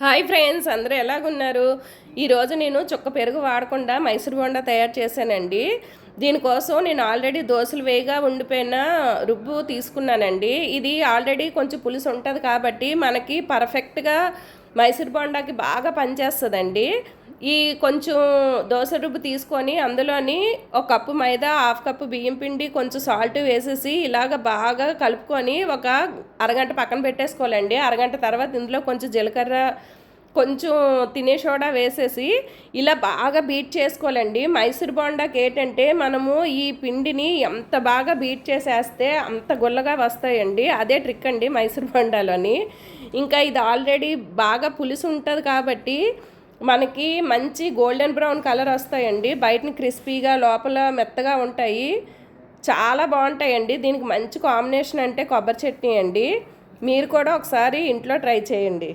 Hi friends, అందరూ ఎలాగున్నారు? ఈరోజు నేను చుక్క పెరుగు వాడకుండా మైసూర్ బోండా తయారు చేశానండి. దీనికోసం నేను ఆల్రెడీ దోసలు వేయగా ఉండిపోయిన రుబ్బు తీసుకున్నానండి. ఇది ఆల్రెడీ కొంచెం పులుసు ఉంటుంది కాబట్టి మనకి పర్ఫెక్ట్గా మైసూర్ బోండాకి బాగా పనిచేస్తుందండి. ఈ కొంచెం దోస రుబ్బు తీసుకొని అందులోని ఒక కప్పు మైదా, హాఫ్ కప్పు బియ్యం పిండి, కొంచెం సాల్ట్ వేసేసి ఇలాగ బాగా కలుపుకొని ఒక అరగంట పక్కన పెట్టేసుకోవాలండి. అరగంట తర్వాత ఇందులో కొంచెం జీలకర్ర, కొంచెం తినే సోడా వేసేసి ఇలా బాగా బీట్ చేసుకోవాలండి. మైసూర్ బోండాకి ఏంటంటే మనము ఈ పిండిని ఎంత బాగా బీట్ చేసేస్తే అంత గుల్లగా వస్తాయండి. అదే ట్రిక్ అండి మైసూర్ బోండాలోని. ఇంకా ఇది ఆల్రెడీ బాగా పులుసు ఉంటుంది కాబట్టి మనకి మంచి గోల్డెన్ బ్రౌన్ కలర్ వస్తాయండి. బయటని క్రిస్పీగా, లోపల మెత్తగా ఉంటాయి. చాలా బాగుంటాయండి. దీనికి మంచి కాంబినేషన్ అంటే కొబ్బరి చట్నీ అండి. మీరు కూడా ఒకసారి ఇంట్లో ట్రై చేయండి.